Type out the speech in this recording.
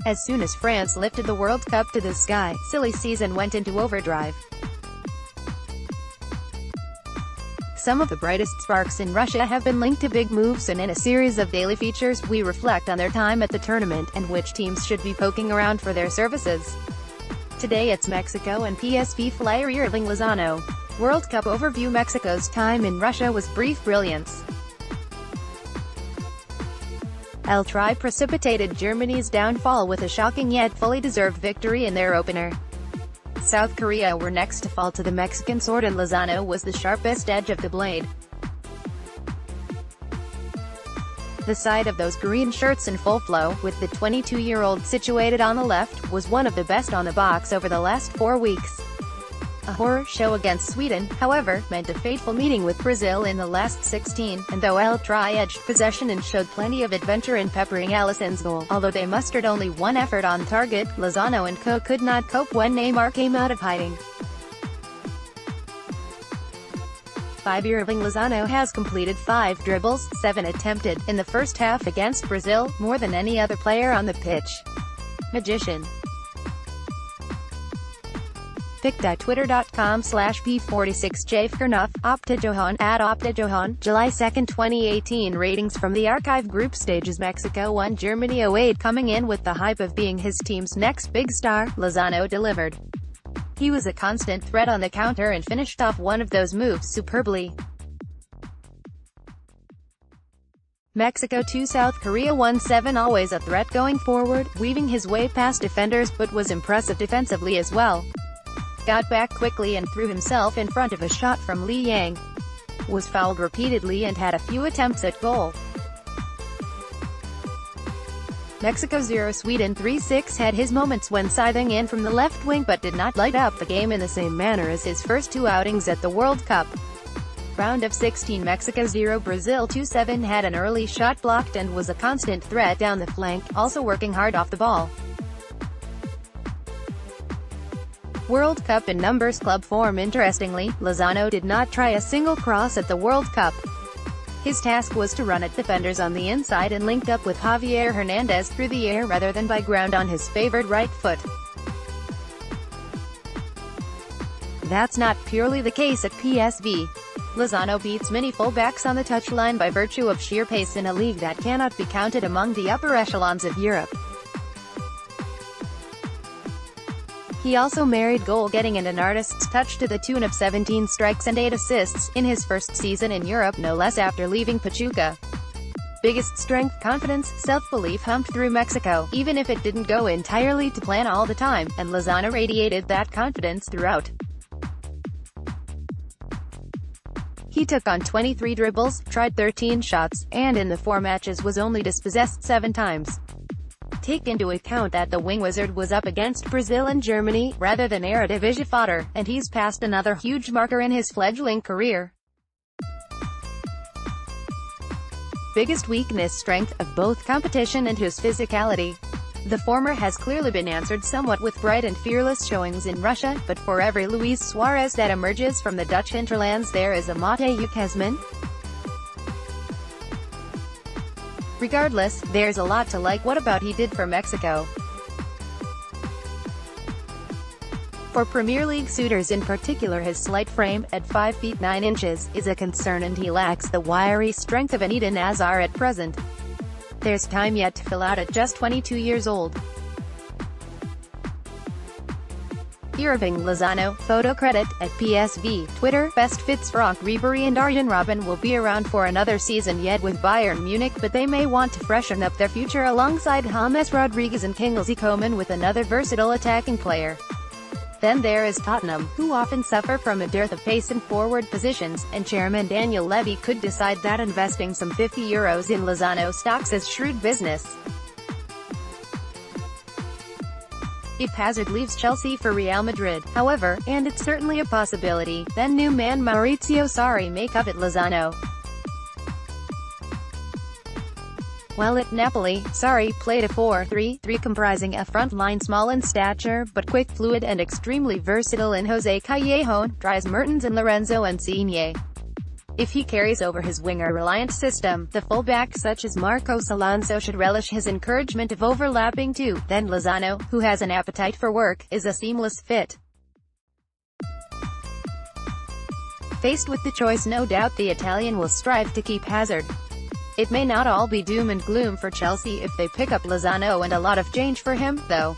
As soon as France lifted the World Cup to the sky, silly season went into overdrive. Some of the brightest sparks in Russia have been linked to big moves, and in a series of daily features, we reflect on their time at the tournament, and which teams should be poking around for their services. Today it's Mexico and PSV flyer Hirving Lozano. World Cup overview. Mexico's time in Russia was brief brilliance. El Tri precipitated Germany's downfall with a shocking yet fully deserved victory in their opener. South Korea were next to fall to the Mexican sword, and Lozano was the sharpest edge of the blade. The side of those green shirts in full flow, with the 22-year-old situated on the left, was one of the best on the box over the last 4 weeks. A horror show against Sweden, however, meant a fateful meeting with Brazil in the last 16, and though El Tri edged possession and showed plenty of adventure in peppering Alisson's goal, although they mustered only one effort on target, Lozano and co could not cope when Neymar came out of hiding. Hirving Lozano has completed 5 dribbles, 7 attempted, in the first half against Brazil, more than any other player on the pitch. Magician. pic.twitter.com/p46jfkernuff, Optajohan, @Optajohan, July 2, 2018. Ratings from the archive. Group stages. Mexico 1, Germany 0-8. Coming in with the hype of being his team's next big star, Lozano delivered. He was a constant threat on the counter and finished off one of those moves superbly. Mexico 2, South Korea 1-7. Always a threat going forward, weaving his way past defenders, but was impressive defensively as well. Got back quickly and threw himself in front of a shot from Li Yang. Was fouled repeatedly and had a few attempts at goal. Mexico 0, Sweden 3-6. Had his moments when scything in from the left wing, but did not light up the game in the same manner as his first 2 outings at the World Cup. Round of 16. Mexico 0, Brazil 2-7. Had an early shot blocked and was a constant threat down the flank, also working hard off the ball. World Cup in numbers. Club form. Interestingly, Lozano did not try a single cross at the World Cup. His task was to run at defenders on the inside and linked up with Javier Hernandez through the air rather than by ground on his favored right foot. That's not purely the case at PSV. Lozano beats many fullbacks on the touchline by virtue of sheer pace in a league that cannot be counted among the upper echelons of Europe. He also married goal-getting and an artist's touch to the tune of 17 strikes and 8 assists, in his first season in Europe, no less, after leaving Pachuca. Biggest strength, confidence, self-belief humped through Mexico, even if it didn't go entirely to plan all the time, and Lozano radiated that confidence throughout. He took on 23 dribbles, tried 13 shots, and in the 4 matches was only dispossessed 7 times. Take into account that the wing wizard was up against Brazil and Germany, rather than Eredivisie fodder, and he's passed another huge marker in his fledgling career. Biggest weakness, strength of both competition and his physicality. The former has clearly been answered somewhat with bright and fearless showings in Russia, but for every Luis Suarez that emerges from the Dutch hinterlands there is a Mateusz Kezman. Regardless, there's a lot to like what about he did for Mexico. For Premier League suitors in particular, his slight frame, at 5 feet 9 inches, is a concern, and he lacks the wiry strength of an Eden Hazard at present. There's time yet to fill out at just 22 years old. Hirving Lozano, photo credit, at PSV, Twitter. Best fits. Franck Ribéry and Arjen Robben will be around for another season yet with Bayern Munich, but they may want to freshen up their future alongside James Rodriguez and Kingsley Coman with another versatile attacking player. Then there is Tottenham, who often suffer from a dearth of pace in forward positions, and chairman Daniel Levy could decide that investing some €50 in Lozano stocks is shrewd business. If Hazard leaves Chelsea for Real Madrid, however, and it's certainly a possibility, then new man Maurizio Sarri may covet Lozano. While at Napoli, Sarri played a 4-3-3 comprising a front line small in stature, but quick, fluid and extremely versatile in Jose Callejon, Dries Mertens and Lorenzo Insigne. If he carries over his winger-reliant system, the fullback such as Marcos Alonso should relish his encouragement of overlapping too. Then Lozano, who has an appetite for work, is a seamless fit. Faced with the choice, no doubt the Italian will strive to keep Hazard. It may not all be doom and gloom for Chelsea if they pick up Lozano and a lot of change for him, though.